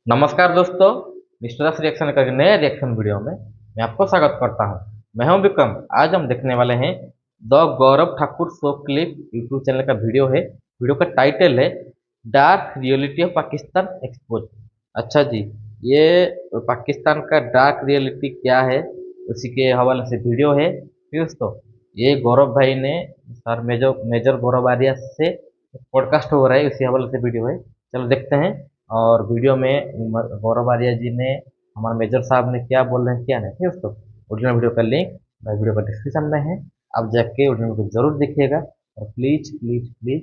नमस्कार दोस्तों, mister reaction का एक नए रिएक्शन वीडियो में मैं आपको स्वागत करता हूं। मैं हूं विक्रम। आज हम देखने वाले हैं the Gaurav Thakur show clip YouTube channel का वीडियो है। वीडियो का टाइटल है dark reality of Pakistan expose. अच्छा जी, ये पाकिस्तान का डार्क रियलिटी क्या है उसी के हवाले से वीडियो है। ठीक है दोस्तों, ये गौरव भाई ने सर मेजर मेजर गौरव आर्या से पॉडकास्ट हो रहा है, उसी हवाले से वीडियो है। चलो देखते हैं। और वीडियो में गौरव आर्या जी ने, हमारे मेजर साहब ने क्या बोल रहे हैं क्या नहीं। ठीक है दोस्तों, ओरिजिनल वीडियो का लिंक मेरे वीडियो का डिस्क्रिप्शन में है, आप जाके ओरिजिनल वीडियो जरूर देखिएगा। और प्लीज प्लीज प्लीज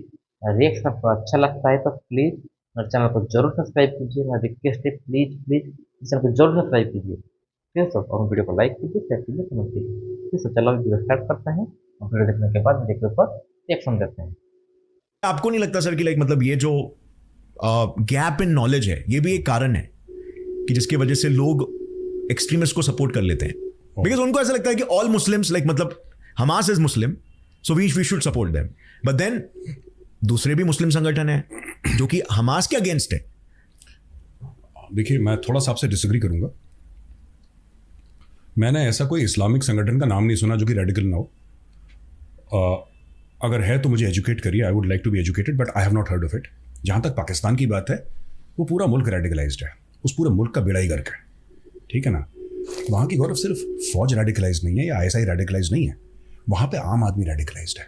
रिएक्शन आपको अच्छा लगता है तो प्लीज मेरे चैनल को जरूर सब्सक्राइब कीजिए। मेरा रिक्वेस्ट है, प्लीज प्लीज इस चैनल को जरूर सब्सक्राइब कीजिए। ठीक है दोस्तों, और वीडियो को लाइक कीजिए, शेयर कीजिए, कमेंट कीजिए। ठीक है, चलो वीडियो स्टार्ट करते हैं और वीडियो देखने के बाद वीडियो के ऊपर रिएक्शन देते हैं। आपको नहीं लगता सर कि मतलब ये जो गैप इन नॉलेज है, ये भी एक कारण है कि जिसकी वजह से लोग एक्सट्रीमिस्ट को सपोर्ट कर लेते हैं? बिकॉज उनको ऐसा लगता है कि ऑल मुस्लिम्स मतलब Hamas is Muslim, so we should support them. But then दूसरे भी मुस्लिम संगठन है जो कि हमास के अगेंस्ट है। देखिए, मैं थोड़ा सा आपसे डिसएग्री करूंगा। मैंने ऐसा कोई इस्लामिक संगठन का नाम नहीं सुना जो कि रेडिकल ना हो। अगर है तो मुझे एजुकेट करिए, I would like to be educated, but I have not heard of it. जहाँ तक पाकिस्तान की बात है, वो पूरा मुल्क रेडिकलाइज्ड है, उस पूरे मुल्क का बेड़ा ही गर्क है, ठीक है ना। वहाँ की गौरव सिर्फ फौज रेडिकलाइज नहीं है या आईएसआई रेडिकलाइज नहीं है, वहाँ पे आम आदमी रेडिकलाइज्ड है।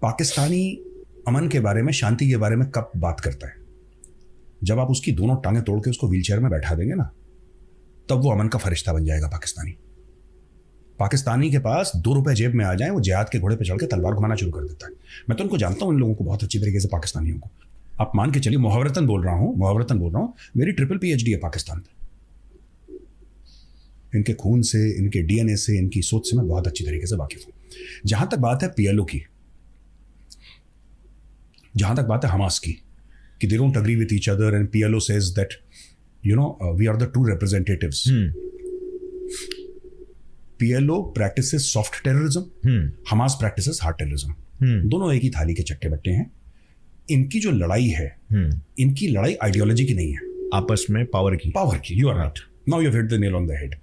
पाकिस्तानी अमन के बारे में, शांति के बारे में कब बात करता है? जब आप उसकी दोनों टांगें तोड़ के उसको व्हीलचेयर में बैठा देंगे ना, तब वो अमन का फरिश्ता बन जाएगा। पाकिस्तानी के पास 2 रुपए जेब में आ जाए, वो जिहाद के घोड़े पे चढ़ के तलवार घुमाना शुरू कर देता है। मैं तो उनको जानता हूँ, इन लोगों को बहुत अच्छी तरीके से, पाकिस्तानियों को। आप मान के चलिए, मुहावरतन बोल रहा हूँ, मेरी ट्रिपल PhD है पाकिस्तान पे। इनके खून से, इनके DNA से, इनकी सोच से मैं बहुत अच्छी तरीके से वाकिफ हूँ। जहां तक बात है PLO की, जहां तक बात है हमास की, कि they don't agree with each other and PLO says that we are the true representatives. PLO practices soft terrorism, Hamas practices hard terrorism। दोनों एक ही थाली के चट्टे बट्टे हैं। इनकी जो लड़ाई है, इनकी लड़ाई आइडियोलॉजी की नहीं है, आपस में पावर की। You are right, now you have hit the nail on the head.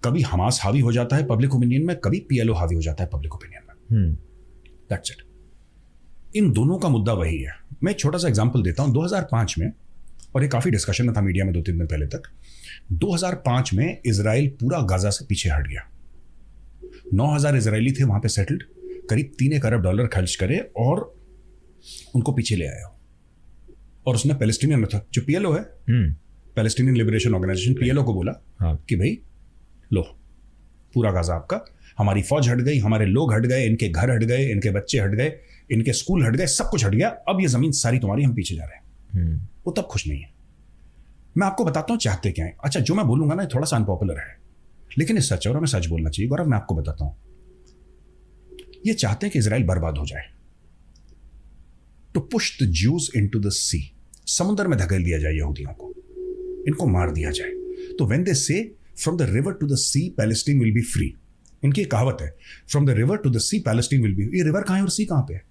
कभी हमास हावी हो जाता है पब्लिक ओपिनियन में, कभी PLO हावी हो जाता है पब्लिक ओपिनियन में। That's it. इन दोनों का मुद्दा वही है। मैं एक छोटा सा एग्जांपल देता हूं। 2005 में, और ये काफी डिस्कशन में था मीडिया में 2-3 दिन पहले तक, 2005 में इजराइल पूरा गाजा से पीछे हट गया। 9,000 इजरायली थे वहां पे सेटल्ड, करीब $3 अरब खर्च करे और उनको पीछे ले आया। और उसने पैलेस्टीनियन जो PLO है, पैलेस्टीनियन लिबरेशन ऑर्गेनाइजेशन, PLO को बोला कि भाई लो, पूरा गाजा आपका, हमारी फौज हट गई, हमारे लोग हट गए, इनके घर हट गए, इनके बच्चे हट गए, इनके स्कूल हट गए, सब कुछ हट गया, अब ये जमीन सारी तुम्हारी, हम पीछे जा रहे हैं। वो तब खुश नहीं है। मैं आपको बताता हूं चाहते क्या है। अच्छा, जो मैं बोलूंगा ना, थोड़ा सा अनपॉपुलर है, लेकिन ये सच है और हमें सच बोलना चाहिए। गौरव, मैं आपको बताता हूं, ये चाहते हैं कि इजराइल बर्बाद हो जाए, to push the Jews into the sea, समुद्र में धकेल दिया जाए यहूदियों को, इनको मार दिया जाए। तो when they say from the river to the sea Palestine will be free, इनकी कहावत है, from the river to the sea Palestine will be. ये रिवर कहां है और सी कहां पे है?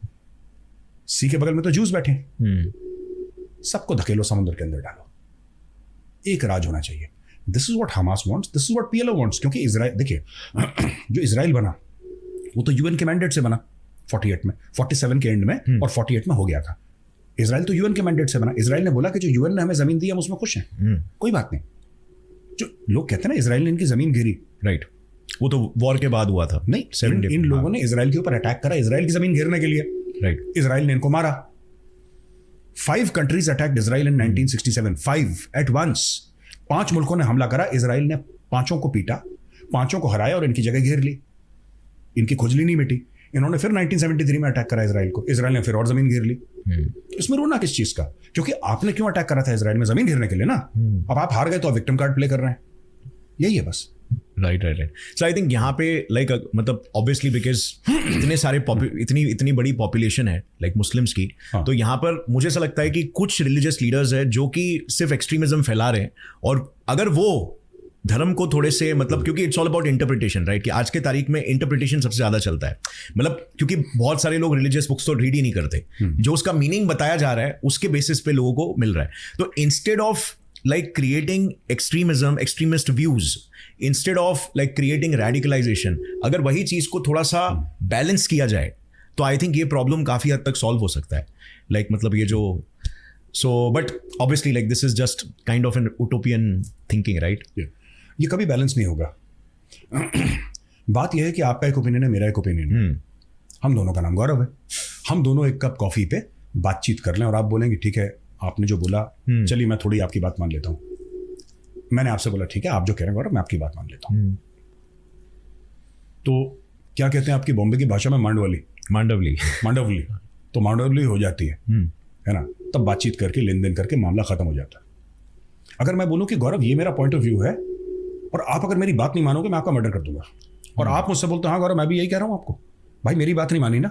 सी के बगल में तो ज्यूज बैठे। सबको धकेलो, समुद्र के अंदर डालो, एक राज होना चाहिए। This is what Hamas wants, this is what PLO wants. क्योंकि इजराइल, देखिए, जो इजराइल बना वो तो UN के मैंडेट से बना 48 में, 47 के एंड में, और 48 में हो गया था। इजराइल तो UN के मैंडेट से बना। इजराइल ने बोला कि जो UN ने हमें जमीन दी, हम उसमें खुश हैं, कोई बात नहीं। जो लोग कहते हैं ना इजराइल ने इनकी जमीन घेरी, राइट, वो तो वॉर के बाद हुआ था। नहीं, इन लोगों ने इजराइल के ऊपर अटैक करा, इजराइल की जमीन घेरने के लिए, राइट। इजराइल ने इनको मारा। 5 कंट्रीज अटैक्ड इजराइल इन 1967, 5 एट वंस। 5 मुल्कों ने हमला करा, इजराइल ने 5 को पीटा, 5 को हराया और इनकी जगह घेर ली। इनकी खुजली नहीं मिटी। इन्होंने फिर 1973 में अटैक करा इजराइल को, इजराइल ने फिर और जमीन घेर ली। इसमें रोना किस चीज का? क्योंकि आपने क्यों अटैक करा था इजराइल में? जमीन घेरने के लिए ना। अब आप हार गए तो आप विक्टिम कार्ड प्ले कर रहे हैं, यही है बस। राइट। सो आई थिंक यहाँ पे मतलब ऑब्वियसली बिकॉज इतने सारे इतनी बड़ी पॉपुलेशन है मुस्लिम्स की, तो यहाँ पर मुझे ऐसा लगता है कि कुछ रिलीजियस लीडर्स है जो कि सिर्फ एक्सट्रीमिज्म फैला रहे हैं, और अगर वो धर्म को थोड़े से मतलब, क्योंकि it's all about interpretation, right, कि आज के तारीख में इंटरप्रिटेशन सबसे ज़्यादा चलता है। मतलब क्योंकि बहुत सारे लोग रिलीजियस बुक्स तो रीड ही नहीं करते, जो उसका मीनिंग बताया जा रहा है उसके बेसिस पे लोगों को मिल रहा है। तो instead of like creating extremism, extremist views, instead of like creating radicalization, अगर वही चीज को थोड़ा सा बैलेंस किया जाए तो आई थिंक ये प्रॉब्लम काफी हद तक सॉल्व हो सकता है। लाइक मतलब ये जो but obviously like this is just kind of an utopian thinking, right? ये कभी बैलेंस नहीं होगा। बात यह है कि आपका एक ओपिनियन है, मेरा एक ओपिनियन है, हम दोनों का नाम गौरव है, हम दोनों एक कप कॉफी पे बातचीत कर लें और आप बोलेंगे ठीक है आपने जो बोला चलिए मैं थोड़ी आपकी बात मान लेता हूँ, मैंने आपसे बोला ठीक है आप जो कह रहे हैं गौरव मैं आपकी बात मान लेता हूँ। तो क्या कहते हैं आपकी बॉम्बे की भाषा में मांडवली मांडवली तो मांडवली हो जाती है ना, तब बातचीत करके लेन देन करके मामला खत्म हो जाता है। अगर मैं बोलूँ कि गौरव ये मेरा पॉइंट ऑफ व्यू है और आप अगर मेरी बात नहीं मानोगे मैं आपका मर्डर कर दूंगा, और आप मुझसे बोलते हाँ गौरव मैं भी यही कह रहा हूँ आपको, भाई मेरी बात नहीं मानी ना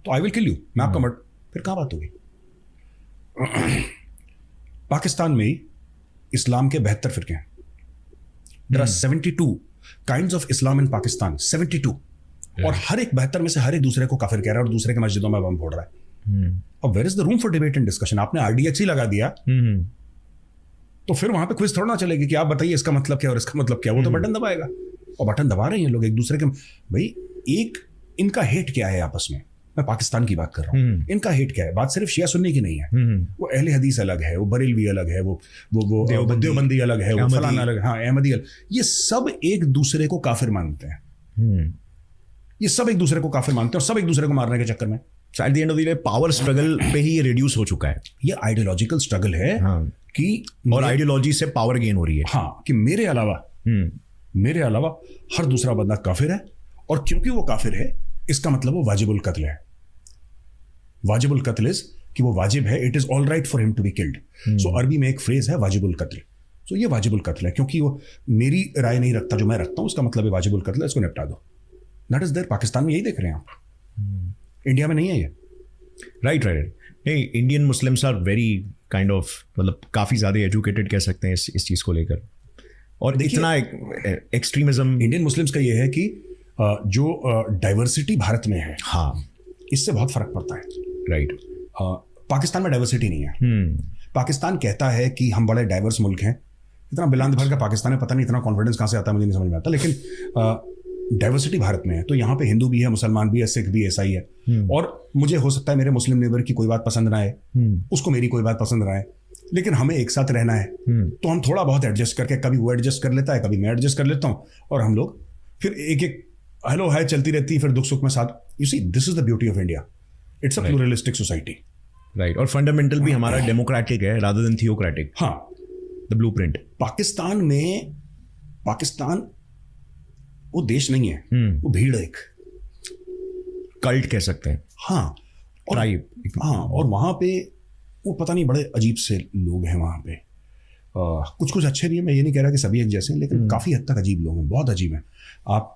तो आई विल किल यू, मैं आपका मर्डर, फिर कहाँ बात होगी? पाकिस्तान में ही इस्लाम के 72 फिरके हैं। There are 72 kinds of Islam in Pakistan, 72, और हर एक 72 में से हर एक दूसरे को काफिर कह रहा है और दूसरे के मस्जिदों में बम फोड़ रहा है। और where is the room for debate and discussion? आपने RDX ही लगा दिया तो फिर वहां पे क्विज थोड़ा ना चलेगी कि आप बताइए इसका मतलब क्या और इसका मतलब क्या, वो तो बटन दबाएगा, और बटन दबा रहे हैं लोग एक दूसरे के। भाई एक इनका हेट क्या है आपस में, मैं पाकिस्तान की बात कर रहा हूँ, इनका हेट क्या है? बात सिर्फ शिया सुन्नी की नहीं है, वो अहले हदीस अलग है, वो बरेलवी अलग है, वो देवबंदी अलग है, वो फलाना अलग है, हाँ अहमदी अलग, ये सब एक दूसरे को काफिर मानते हैं, ये सब एक दूसरे को काफिर मानते हैं और सब एक दूसरे को मारने के चक्कर में at the end of the day power struggle पे ही ये रिड्यूस हो चुका है। ये आइडियोलॉजिकल स्ट्रगल है कि और आइडियोलॉजी से पावर गेन हो रही है। हाँ कि मेरे अलावा हर दूसरा बंदा काफिर है, और क्योंकि वो काफिर है इसका मतलब वो वाजिबुल कत्ल है। वाजिबुल कत्ल इज कि वो वाजिब है, it is all right for him to be killed. So Arabi में एक फ्रेज है वाजिबुल कत्ल, सो ये वाजिबुल कत्ल है क्योंकि वो मेरी राय नहीं रखता जो मैं रखता हूं, उसका मतलब है वाजिबुल कत्ल है, इसको निपटा दो। That is there. पाकिस्तान में यही देख रहे हैं आप, इंडिया में नहीं है ये। राइट। नहीं, Indian Muslims are very kind of मतलब काफी ज्यादा एजुकेटेड कह सकते हैं इस चीज को लेकर, और इतना एक्सट्रीमिज्म इंडियन मुस्लिम्स का ये है कि जो डाइवर्सिटी भारत में है, हाँ, इससे बहुत फर्क पड़ता है। राइट। पाकिस्तान में डाइवर्सिटी नहीं है। पाकिस्तान कहता है कि हम बड़े डाइवर्स मुल्क हैं, इतना बिलांद भर का पाकिस्तान है, पता नहीं इतना कॉन्फिडेंस कहाँ से आता है मुझे नहीं समझ में आता, लेकिन डाइवर्सिटी भारत में है। तो यहाँ पे हिंदू भी है, मुसलमान भी है, सिख भी, ईसाई है, और मुझे हो सकता है मेरे मुस्लिम नेबर की कोई बात पसंद ना आए, उसको मेरी कोई बात पसंद ना आए, लेकिन हमें एक साथ रहना है, तो हम थोड़ा बहुत एडजस्ट करके, कभी वो एडजस्ट कर लेता है, कभी मैं एडजस्ट कर लेता हूँ, और हम लोग फिर एक एक हेलो हाय चलती रहती है, फिर दुख सुख में साथ। You see this is the beauty of India, it's a pluralistic society. Right. और फंडामेंटल भी हमारा डेमोक्रेटिक है रादर देन थियोक्रेटिक। हाँ, द ब्लूप्रिंट। पाकिस्तान वो देश नहीं है, वो भीड़ है, एक कल्ट कह सकते हैं। हाँ, और हाँ, और वहाँ पे वो पता नहीं बड़े अजीब से लोग हैं वहाँ पे। कुछ कुछ अच्छे भी हैं, मैं ये नहीं कह रहा कि सभी एक जैसे हैं, लेकिन काफ़ी हद तक अजीब लोग हैं, बहुत अजीब हैं। आप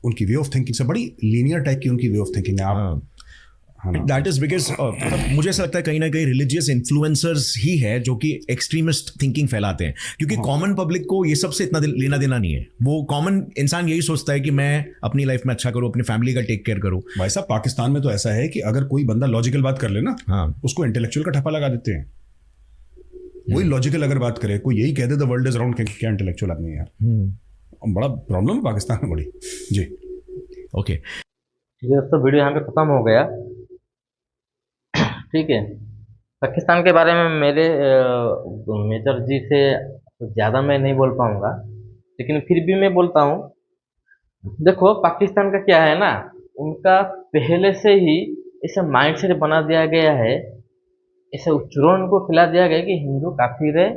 उनकी वे ऑफ थिंकिंग से बड़ी लीनियर टाइप की उनकी वे ऑफ थिंकिंग है। आप दैट इज बिकॉज मुझे ऐसा लगता है कहीं ना कहीं रिलीजियस इन्फ्लुएंसर्स ही है जो कि एक्सट्रीमिस्ट थिंकिंग फैलाते हैं, क्योंकि कॉमन पब्लिक को ये सबसे इतना लेना देना नहीं है। वो कॉमन इंसान यही सोचता है कि मैं अपनी लाइफ में अच्छा करूँ, अपनी फैमिली का टेक केयर करूँ। भाई साहब, पाकिस्तान में तो ऐसा है कि अगर कोई बंदा लॉजिकल बात कर ले ना, उसको इंटेलेक्चुअल का ठप्पा लगा देते हैं। कोई लॉजिकल अगर बात करे, कोई यही कह दे द वर्ल्ड इज राउंड, क्या इंटेलेक्चुअल आदमी है यार। बड़ा प्रॉब्लम है पाकिस्तान में, बड़ी। जी ओके, ठीक है दोस्तों, वीडियो यहाँ पे खत्म हो गया। ठीक है, पाकिस्तान के बारे में मेरे मेजर जी से ज़्यादा मैं नहीं बोल पाऊँगा, लेकिन फिर भी मैं बोलता हूँ। देखो पाकिस्तान का क्या है ना, उनका पहले से ही ऐसा माइंडसेट बना दिया गया है, ऐसे उच्चारण को खिला दिया गया कि हिंदू काफिर है,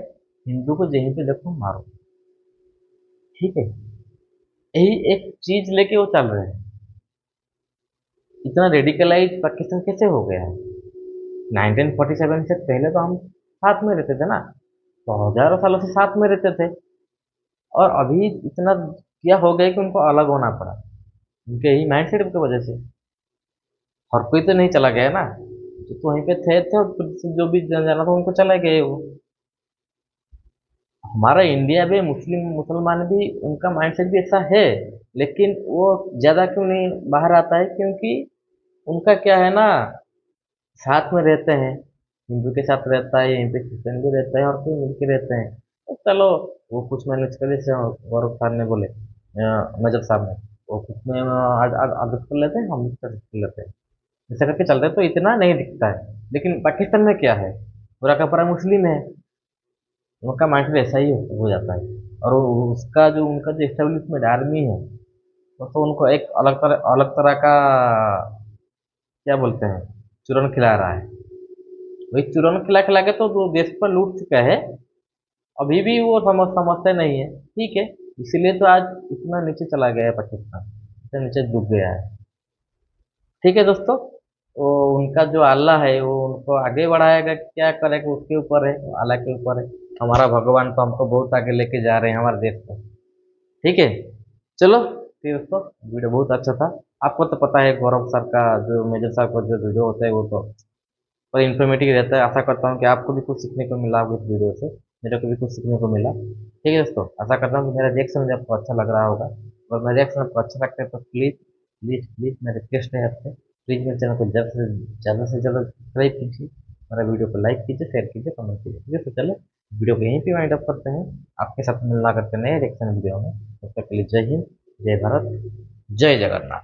हिंदू को जहीं पे देखो मारो। ठीक है, यही एक चीज लेके वो चल रहे हैं। इतना रेडिकलाइज पाकिस्तान कैसे हो गया है? 1947 से पहले तो हम साथ में रहते थे ना, तो हजारों सालों से साथ में रहते थे, और अभी इतना क्या हो गया कि उनको अलग होना पड़ा, उनके ही माइंडसेट की वजह से। और कोई तो नहीं चला गया ना, तो वहीं पे थे और जो भी जाना था उनको चले गए वो। हमारा इंडिया में मुस्लिम मुसलमान भी उनका माइंडसेट भी ऐसा है, लेकिन वो ज़्यादा क्यों नहीं बाहर आता है, क्योंकि उनका क्या है ना, साथ में रहते हैं, हिंदू के साथ रहता है, यहीं पे क्रिश्चियन भी रहता है और कोई मिल के रहते हैं। तो चलो, वो कुछ मैनेज कर, जैसे गौरव साहब ने बोले, मेजर साहब ने, वो कुछ में आदत कर लेते हैं, हम भी कर लेते हैं, ऐसा करके चल रहे हैं, तो इतना नहीं दिखता है। लेकिन पाकिस्तान में क्या है, पूरा का पूरा मुस्लिम है, उनका माइंड ऐसा ही हो जाता है। और उसका जो उनका जो एस्टेब्लिशमेंट आर्मी है, वो तो उनको एक अलग तरह का क्या बोलते हैं, चूरन खिला रहा है। वही चूरन खिला खिला के तो वो देश पर लूट चुका है, अभी भी वो समझते नहीं है। ठीक है, इसीलिए तो आज इतना नीचे चला गया है पाकिस्तान, इतना नीचे डूब गया है। ठीक है दोस्तों, वो उनका जो अल्लाह है वो उनको आगे बढ़ाएगा, क्या करेगा उसके ऊपर है, अल्लाह के ऊपर है। हमारा भगवान तो हमको बहुत आगे लेके जा रहे हैं हमारे देश को। ठीक है, चलो फिर दोस्तों, वीडियो बहुत अच्छा था। आपको तो पता है गौरव सर का, जो मेजर साहब का जो वीडियो होता है वो तो पर इन्फॉर्मेटिव रहता है। आशा करता हूँ कि आपको भी कुछ सीखने को मिला होगा इस वीडियो से, मेरे को भी कुछ सीखने को मिला। ठीक है दोस्तों, आशा करता हूँ कि मेरा रिएक्शन मुझे आपको अच्छा लग रहा होगा। और मेरा रिएक्शन आपको अच्छा लगता है तो प्लीज़ प्लीज़ प्लीज़ मेरा रिक्वेस्ट है आपसे, प्लीज़ मेरे चैनल को ज़्यादा से ज़्यादा सब्सक्राइब कीजिए, मेरा वीडियो को लाइक कीजिए, शेयर कीजिए, कमेंट कीजिए। ठीक है, तो चलो वीडियो को यहीं पे वाइंड अप करते हैं। आपके साथ मिलना करते नए रिएक्शन वीडियो में। तब तक के लिए जय हिंद, जय भारत, जय जगन्नाथ।